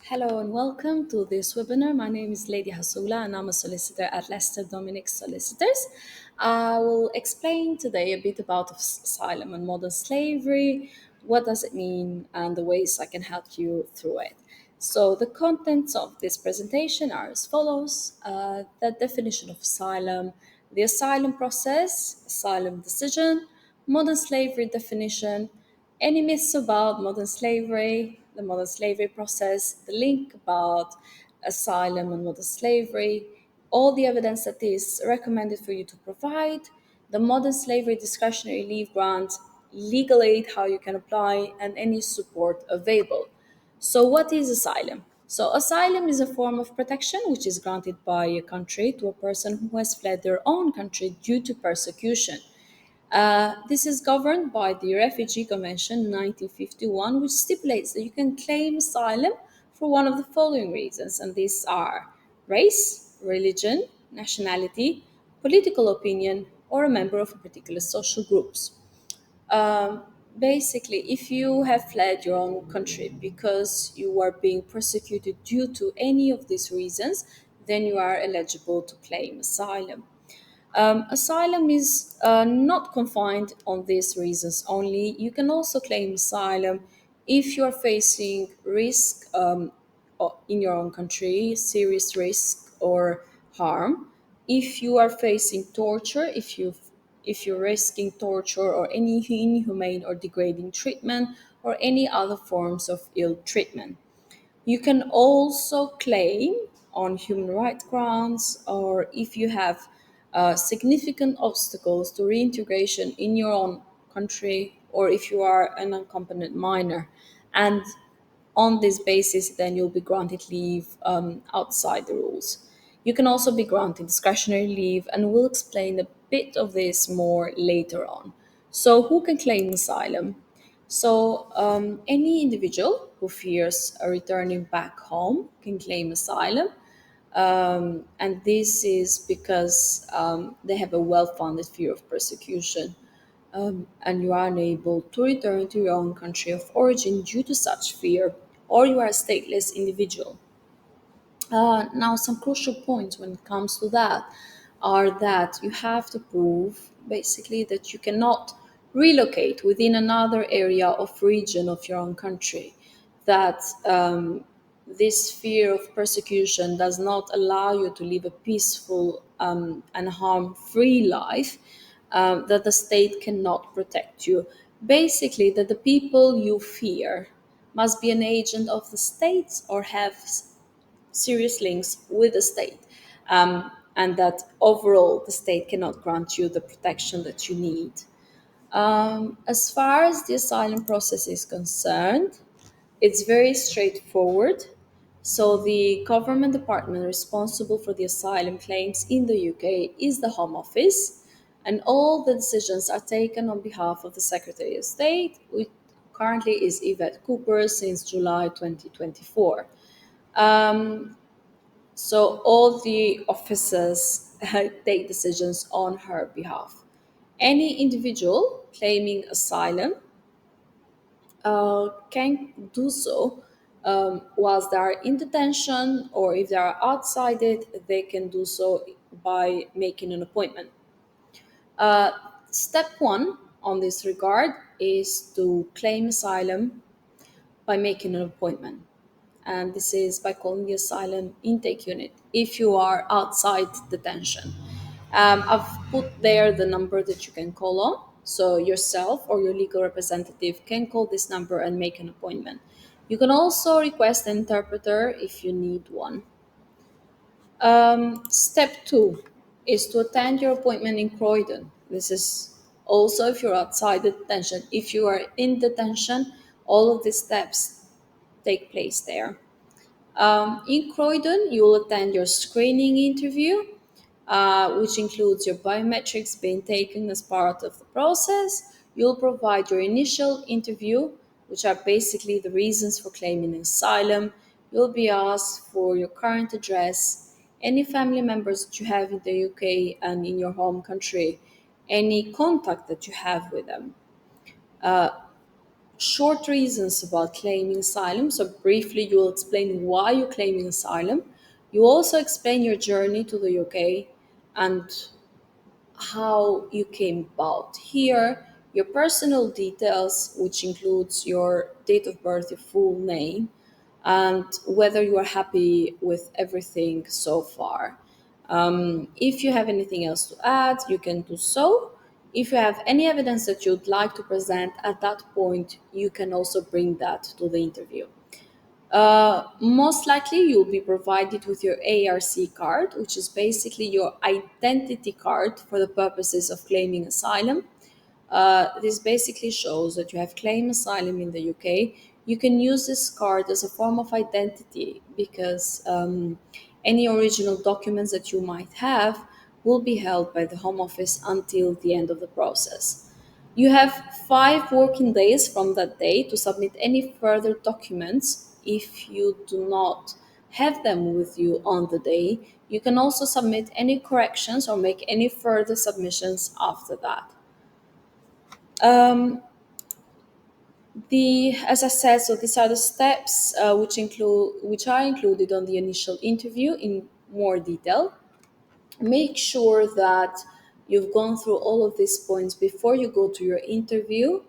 Hello and welcome to this webinar. My name is Ledia Hasula and I'm a solicitor at Leicester Dominic Solicitors. I will explain today a bit about asylum and modern slavery, what does it mean, and the ways I can help you through it. So the contents of this presentation are as follows. The definition of asylum, the asylum process, asylum decision, modern slavery definition, any myths about modern slavery, the modern slavery process, the link about asylum and modern slavery, all the evidence that is recommended for you to provide, the modern slavery discretionary leave grant, legal aid, how you can apply, and any support available. So, what is asylum? So, asylum is a form of protection which is granted by a country to a person who has fled their own country due to persecution. This is governed by the Refugee Convention 1951, which stipulates that you can claim asylum for one of the following reasons, and these are race, religion, nationality, political opinion, or a member of a particular social groups. Um, Basically, if you have fled your own country because you are being persecuted due to any of these reasons, then you are eligible to claim asylum. Asylum is not confined on these reasons only. You can also claim asylum if you are facing risk in your own country, serious risk or harm. If you are facing torture, if you're risking torture or any inhumane or degrading treatment or any other forms of ill treatment. You can also claim on human rights grounds or if you have significant obstacles to reintegration in your own country or if you are an unaccompanied minor. And on this basis, then you'll be granted leave outside the rules. You can also be granted discretionary leave, and we'll explain a bit of this more later on. So, who can claim asylum? So, any individual who fears returning back home can claim asylum. And this is because they have a well founded fear of persecution, and you are unable to return to your own country of origin due to such fear, or you are a stateless individual. Now, some crucial points when it comes to that are that you have to prove basically that you cannot relocate within another area of region of your own country, that this fear of persecution does not allow you to live a peaceful and harm free life, that the state cannot protect you. Basically, that the people you fear must be an agent of the state or have serious links with the state, and that overall the state cannot grant you the protection that you need. As far as the asylum process is concerned, it's very straightforward. So, the government department responsible for the asylum claims in the UK is the Home Office, and all the decisions are taken on behalf of the Secretary of State, which currently is Yvette Cooper since July 2024. Um, so all the officers take decisions on her behalf. Any individual claiming asylum can do so whilst they are in detention, or if they are outside it, they can do so by making an appointment. Uh, Step one on this regard is to claim asylum by making an appointment, and this is by calling the asylum intake unit if you are outside detention. I've put there the number that you can call on, so yourself or your legal representative can call this number and make an appointment. You can also request an interpreter if you need one. Step two is to attend your appointment in Croydon. This is also if you're outside the detention. If you are in detention, all of these steps take place there. In Croydon, you will attend your screening interview, which includes your biometrics being taken as part of the process. You'll provide your initial interview, which are basically the reasons for claiming asylum. You'll be asked for your current address, any family members that you have in the UK and in your home country, any contact that you have with them. short reasons about claiming asylum. So, briefly, you will explain why you're claiming asylum. You also explain your journey to the UK and how you came about here, your personal details, which includes your date of birth, your full name, and whether you are happy with everything so far. If you have anything else to add, you can do so. If you have any evidence that you'd like to present at that point, you can also bring that to the interview. Most likely, you'll be provided with your ARC card, which is basically your identity card for the purposes of claiming asylum. This basically shows that you have claimed asylum in the UK. You can use this card as a form of identity because any original documents that you might have will be held by the Home Office until the end of the process. You have 5 working days from that day to submit any further documents. If you do not have them with you on the day, you can also submit any corrections or make any further submissions after that. Um, as I said, so these are the steps which are included on the initial interview in more detail. Make sure that you've gone through all of these points before you go to your interview.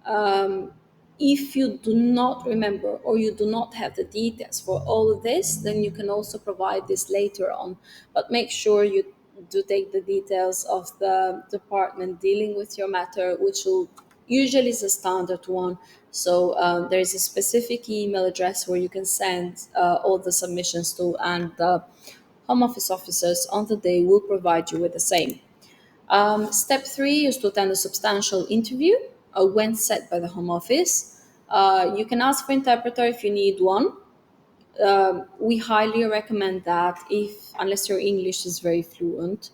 um, if you do not remember or you do not have the details for all of this, then you can also provide this later on. But make sure you do take the details of the department dealing with your matter, which will usually is a standard one. So there is a specific email address where you can send all the submissions to, and the Home Office officers on the day will provide you with the same. Step three is to attend a substantial interview when set by the Home Office. You can ask for interpreter if you need one. We highly recommend that if unless your English is very fluent.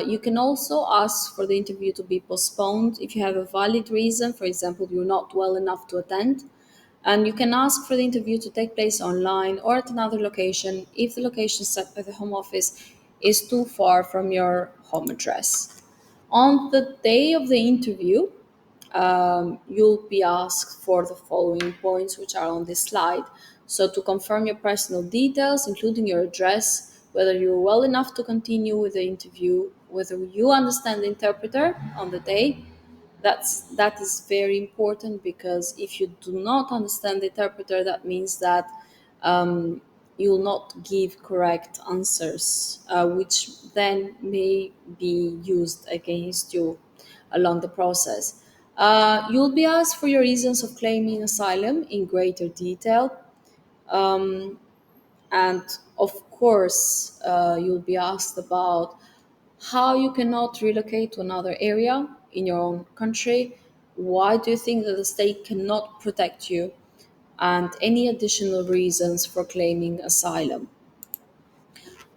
You can also ask for the interview to be postponed if you have a valid reason. For example, you're not well enough to attend. And you can ask for the interview to take place online or at another location if the location set by the Home Office is too far from your home address. On the day of the interview, you'll be asked for the following points, which are on this slide. So, to confirm your personal details, including your address, whether you're well enough to continue with the interview, whether you understand the interpreter on the day. That is very important because if you do not understand the interpreter, that means that you will not give correct answers, which then may be used against you along the process. You'll be asked for your reasons of claiming asylum in greater detail. And of course, you'll be asked about how you cannot relocate to another area in your own country. Why do you think that the state cannot protect you? And any additional reasons for claiming asylum.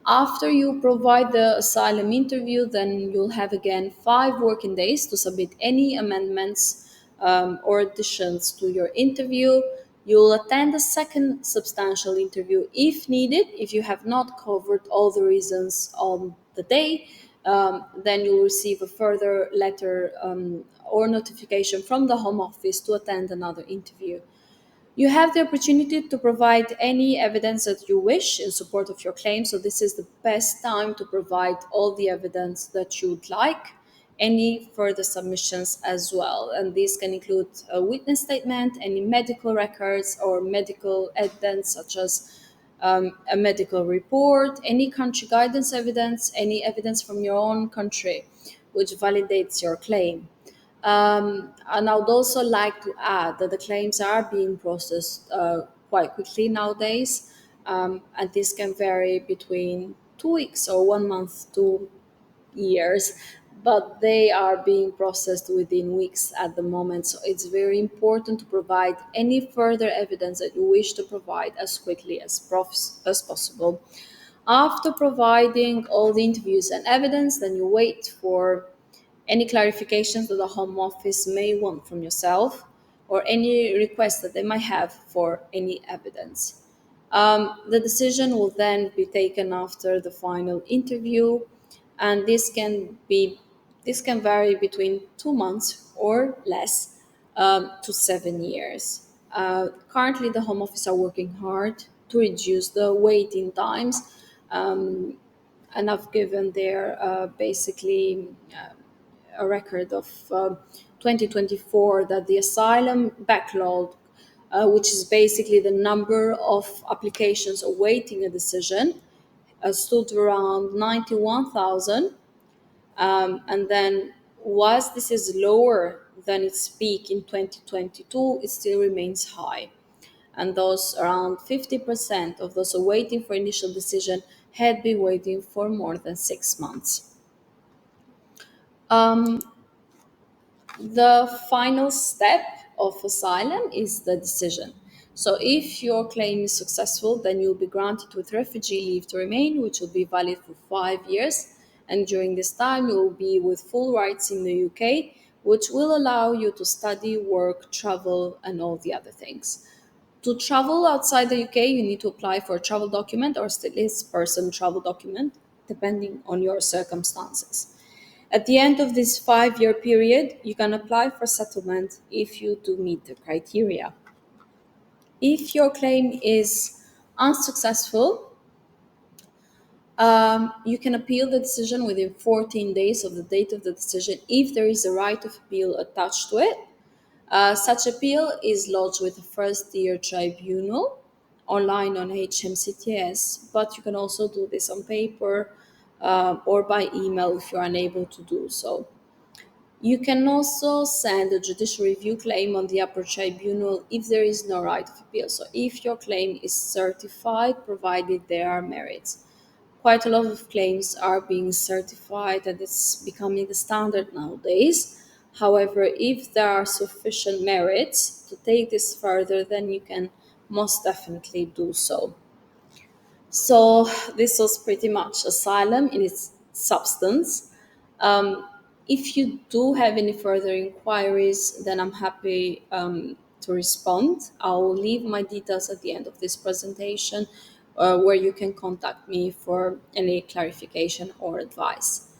After you provide the asylum interview, then you'll have again 5 working days to submit any amendments or additions to your interview. You'll attend a second substantial interview if needed. If you have not covered all the reasons on the day, then you'll receive a further letter or notification from the Home Office to attend another interview. You have the opportunity to provide any evidence that you wish in support of your claim. So, this is the best time to provide all the evidence that you would like, any further submissions as well. And these can include a witness statement, any medical records, or medical evidence, such as a medical report, any country guidance evidence, any evidence from your own country, which validates your claim. And I would also like to add that the claims are being processed quite quickly nowadays, and this can vary between 2 weeks or 1 month to years, but they are being processed within weeks at the moment. So it's very important to provide any further evidence that you wish to provide as quickly as possible. After providing all the interviews and evidence, then you wait for any clarifications that the Home Office may want from yourself, or any requests that they might have for any evidence. The decision will then be taken after the final interview, and this can vary between 2 months or less. to 7 years. Currently, the Home Office are working hard to reduce the waiting times, um, and I've given their basically a record of 2024 that the asylum backlog, which is basically the number of applications awaiting a decision, stood around 91,000. And then, whilst this is lower than its peak in 2022, it still remains high. And those around 50% of those awaiting for initial decision had been waiting for more than 6 months. Um, the final step of asylum is the decision. So, if your claim is successful, then you'll be granted with refugee leave to remain, which will be valid for 5 years. And during this time, you will be with full rights in the UK, which will allow you to study, work, travel, and all the other things. To travel outside the UK, you need to apply for a travel document or stateless person travel document, depending on your circumstances. At the end of this 5 year period, you can apply for settlement if you do meet the criteria. If your claim is unsuccessful, you can appeal the decision within 14 days of the date of the decision if there is a right of appeal attached to it. Such appeal is lodged with the first tier tribunal online on HMCTS, but you can also do this on paper or by email if you're unable to do so. You can also send a judicial review claim on the upper tribunal if there is no right of appeal. So, if your claim is certified, provided there are merits. Quite a lot of claims are being certified, and it's becoming the standard nowadays. However, if there are sufficient merits to take this further, then you can most definitely do so. So this was pretty much asylum in its substance. Um, if you do have any further inquiries, then I'm happy to respond. I'll leave my details at the end of this presentation, where you can contact me for any clarification or advice.